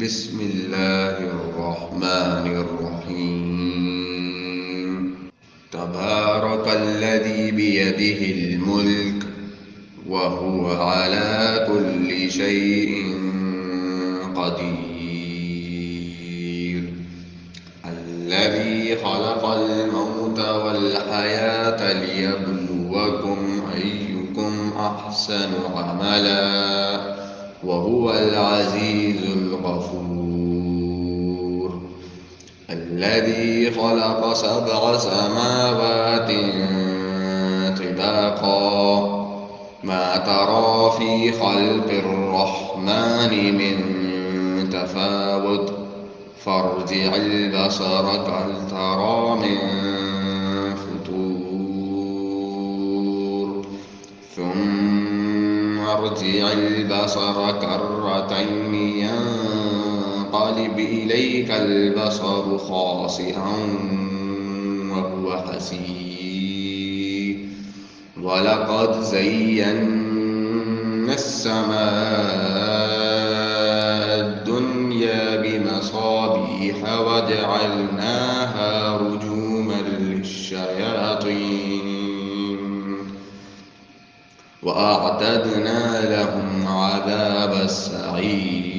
بسم الله الرحمن الرحيم. تبارك الذي بيده الملك وهو على كل شيء قدير. الذي خلق الموت والحياة ليبلوكم أيكم أحسن عملا وهو العزيز الغفور. الذي خلق 7 سماوات طباقا ما ترى في خلق الرحمن من تفاوت فارجع البصر هل ترى من فطور ثم ارجع البصر كرتين ينقلب إليك البصر خاسئا وهو حسير. ولقد زينا السماء الدنيا بمصابيح وجعلناها رجوما للشياطين وأعتدنا لهم عذاب السعير.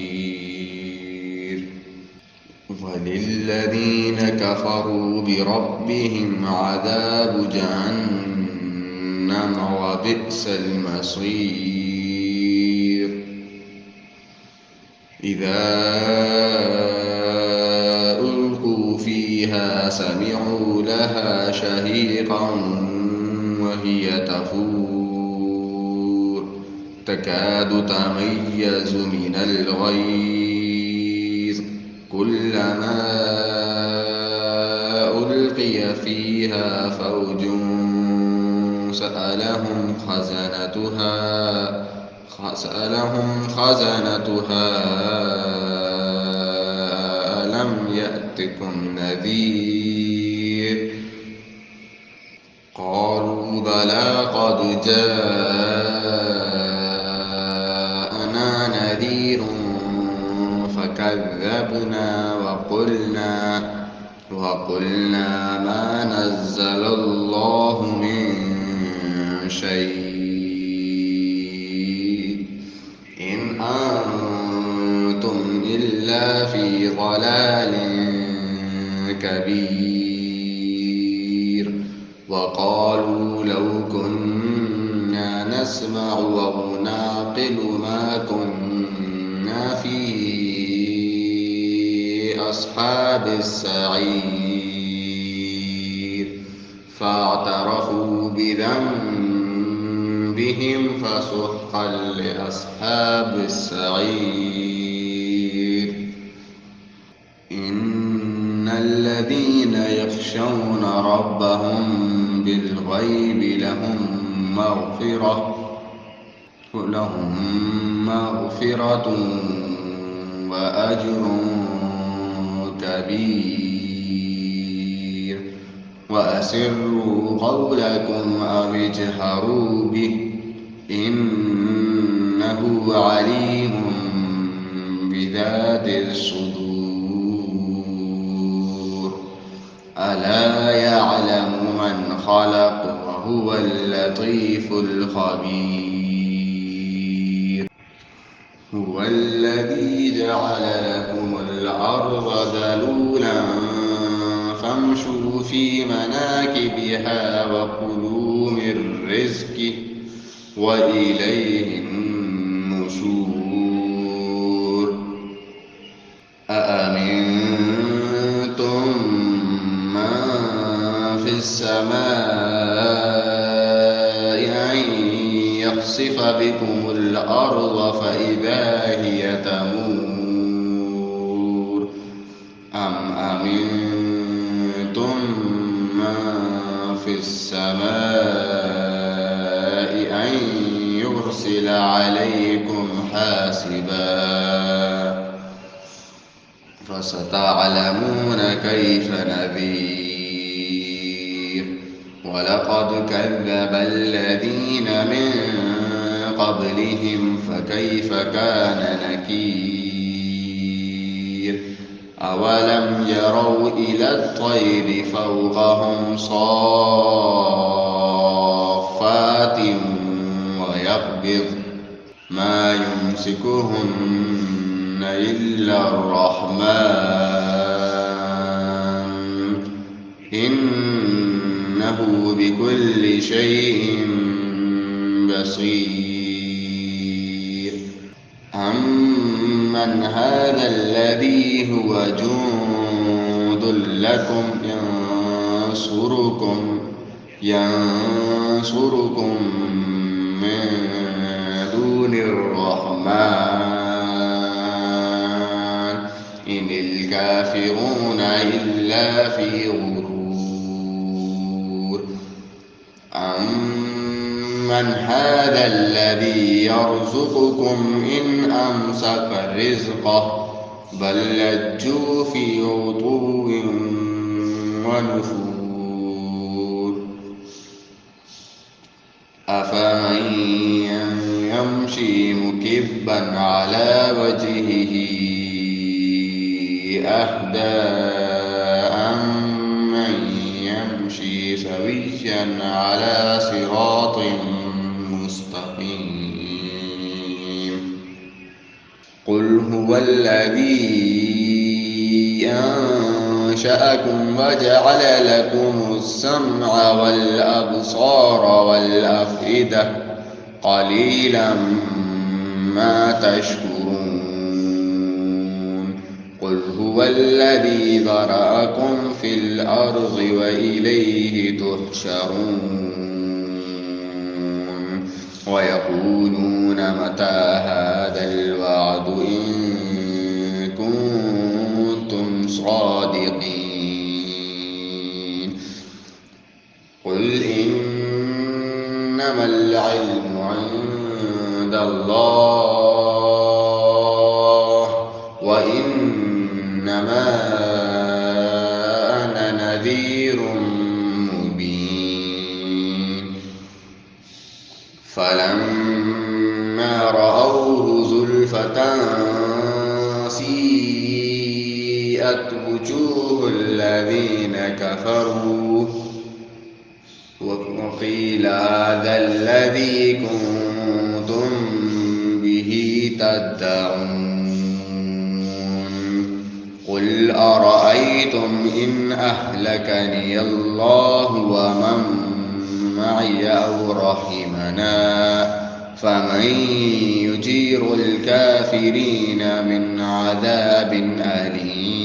وللذين كفروا بربهم عذاب جهنم وبئس المصير. إذا ألقوا فيها سمعوا لها شهيقا وهي تفور تكاد تميز من الغيظ كلما ألقي فيها فوج سألهم خزنتها ألم يأتكم نذير قالوا بلى قد جاءنا نذير فكذبنا وقلنا ما نزل الله من شيء إن أنتم إلا في ضلال كبير. وقالوا لو كنا نسمع أو نعقل ما كنا في أصحاب السعير فاعترفوا بذنبهم فسحقا لأصحاب السعير. إن الذين يخشون ربهم بالغيب لهم مغفرة وأجر كبير. وأسروا قولكم أو اجهروا به إنه عليم بذات الصدور. ألا يعلم من خلق وهو اللطيف الخبير. هو الذي جعل لكم الأرض ذلولا فامشوا في مناكبها وكلوا من رزقه وإليه النشور. أأمنتم من في السماء أن يخسف بكم الأرض فإذا هي تمور أم أمنتم من في السماء أن يرسل عليكم حاسبا فستعلمون كيف نذير. ولقد كذب الذين من قبلهم فكيف كان نكير. أولم يروا إلى الطير فوقهم صافات ويقبض ما يمسكهن إلا الرحمن إنه بكل شيء بصير أمن هذا الذي هو جند لكم ينصركم من دون الرحمن إن الكافرون إلا في غرور أمن هذا الذي يرزقكم إن أمسك رزقه بل لجوا في عتو ونفور أفمن يمشي مكبا على وجهه أهدى أمن يمشي سويا على صراط مستقيم قل هو الذي أنشأكم وجعل لكم السمع والأبصار والأفئدة قليلا ما تشكرون قل هو الذي ذرأكم في الأرض وإليه تحشرون ويقولون متى هذا الوعد إن كنتم صادقين قل إنما العلم عند الله وإنما أنا نذير مبين فلما رأوه زلفة سيئت وجوه الذين كفروا وقيل هذا الذي كنتم به تدعون قل أرأيتم إن أهلكني الله ومن معي أو رحمنا فمن يجير الكافرين من عذاب أليم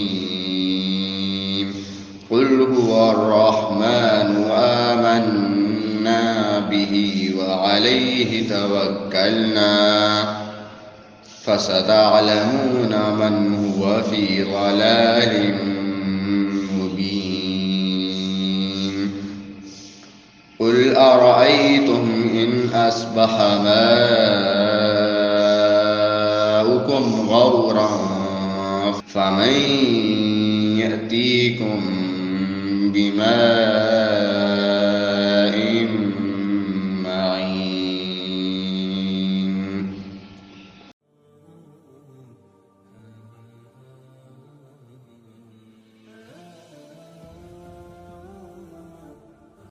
قل هو الرحمن آمنا به وعليه توكلنا فستعلمون من هو في ضلال مبين قل أرأيتم إن أصبح ماؤكم غورا فمن يأتيكم بماء